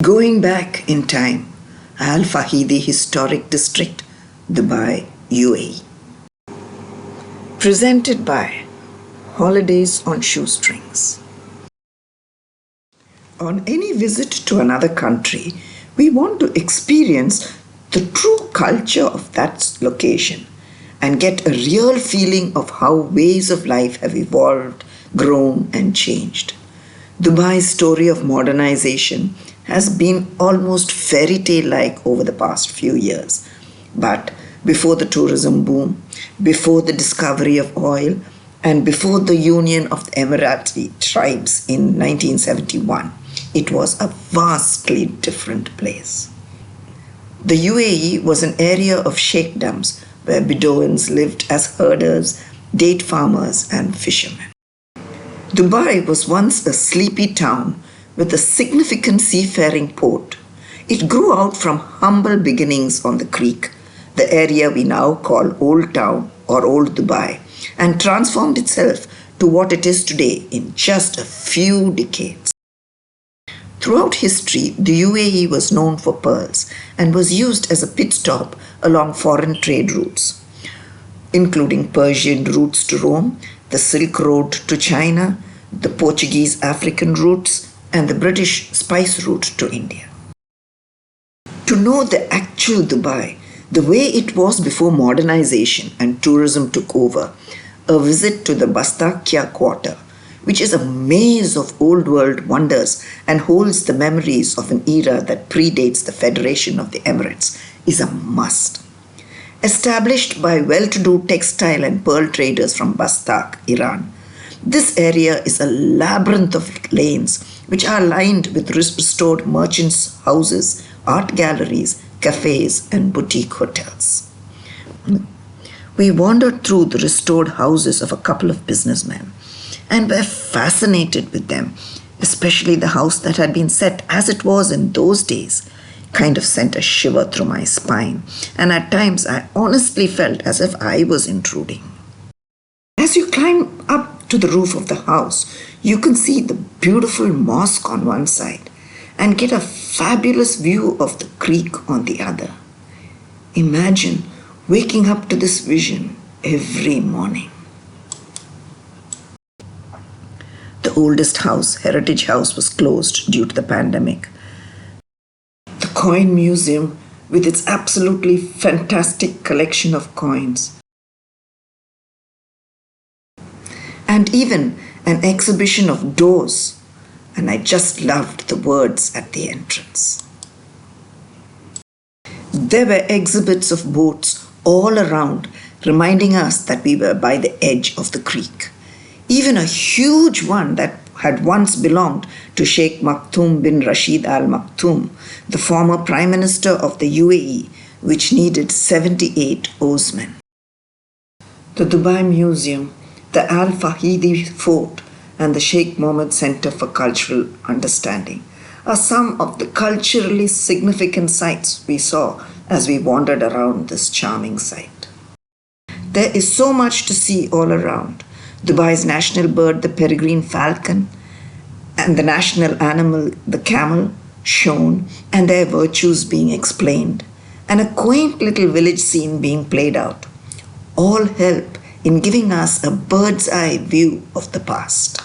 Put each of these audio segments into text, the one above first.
Going back in time, Fahidi Historic District, Dubai, UAE. Presented by Holidays on Shoestrings. On any visit to another country, we want to experience the true culture of that location and get a real feeling of how ways of life have evolved, grown and changed. Dubai's story of modernization has been almost fairy tale-like over the past few years. But before the tourism boom, before the discovery of oil, and before the union of the Emirati tribes in 1971, it was a vastly different place. The UAE was an area of sheikdoms where Bedouins lived as herders, date farmers, and fishermen. Dubai was once a sleepy town with a significant seafaring port. It grew out from humble beginnings on the creek, the area we now call Old Town or Old Dubai, and transformed itself to what it is today in just a few decades. Throughout history, the UAE was known for pearls and was used as a pit stop along foreign trade routes, including Persian routes to Rome, the Silk Road to China, the Portuguese African routes, and the British spice route to India. To know the actual Dubai, the way it was before modernization and tourism took over, a visit to the Bastakya Quarter, which is a maze of old world wonders and holds the memories of an era that predates the Federation of the Emirates, is a must. Established by well-to-do textile and pearl traders from Bastak, Iran, this area is a labyrinth of lanes which are lined with restored merchants' houses, art galleries, cafes, and boutique hotels. We wandered through the restored houses of a couple of businessmen and were fascinated with them, especially the house that had been set as it was in those days. Kind of sent a shiver through my spine, and at times I honestly felt as if I was intruding. As you climb up to the roof of the house, you can see the beautiful mosque on one side and get a fabulous view of the creek on the other. Imagine waking up to this vision every morning. The oldest house, Heritage House, was closed due to the pandemic. The Coin Museum, with its absolutely fantastic collection of coins, and even an exhibition of doors, and I just loved the words at the entrance. There were exhibits of boats all around, reminding us that we were by the edge of the creek. Even a huge one that had once belonged to Sheikh Maktoum bin Rashid Al Maktoum, the former Prime Minister of the UAE, which needed 78 oarsmen. The Dubai Museum, the Al Fahidi Fort, and the Sheikh Mohammed Center for Cultural Understanding are some of the culturally significant sights we saw as we wandered around this charming site. There is so much to see all around. Dubai's national bird, the peregrine falcon, and the national animal, the camel, shown, and their virtues being explained, and a quaint little village scene being played out, all help in giving us a bird's eye view of the past.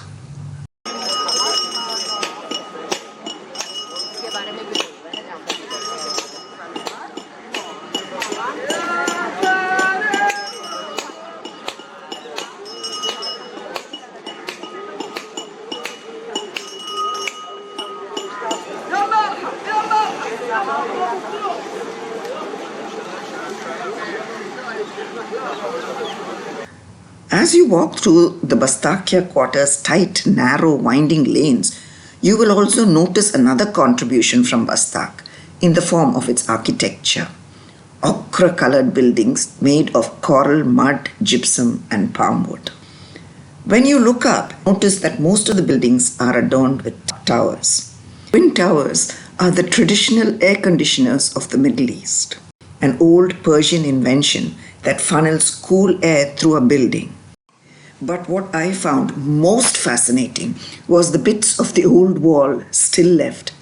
As you walk through the Bastakya Quarter's tight, narrow, winding lanes, you will also notice another contribution from Bastak in the form of its architecture. Ochre-colored buildings made of coral, mud, gypsum, and palm wood. When you look up, notice that most of the buildings are adorned with towers. Twin towers are the traditional air conditioners of the Middle East, an old Persian invention that funnels cool air through a building. But what I found most fascinating was the bits of the old wall still left,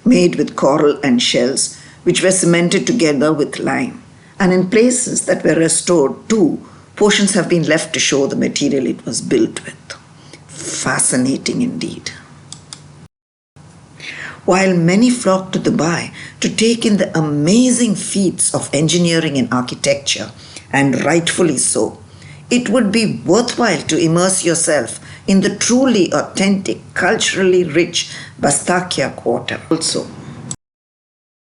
made with coral and shells, which were cemented together with lime. And in places that were restored too, portions have been left to show the material it was built with. Fascinating indeed. While many flock to Dubai to take in the amazing feats of engineering and architecture, and rightfully so, it would be worthwhile to immerse yourself in the truly authentic, culturally rich Bastakia quarter also.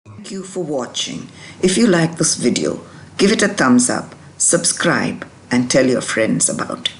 Thank you for watching. If you like this video, give it a thumbs up, subscribe, and tell your friends about it.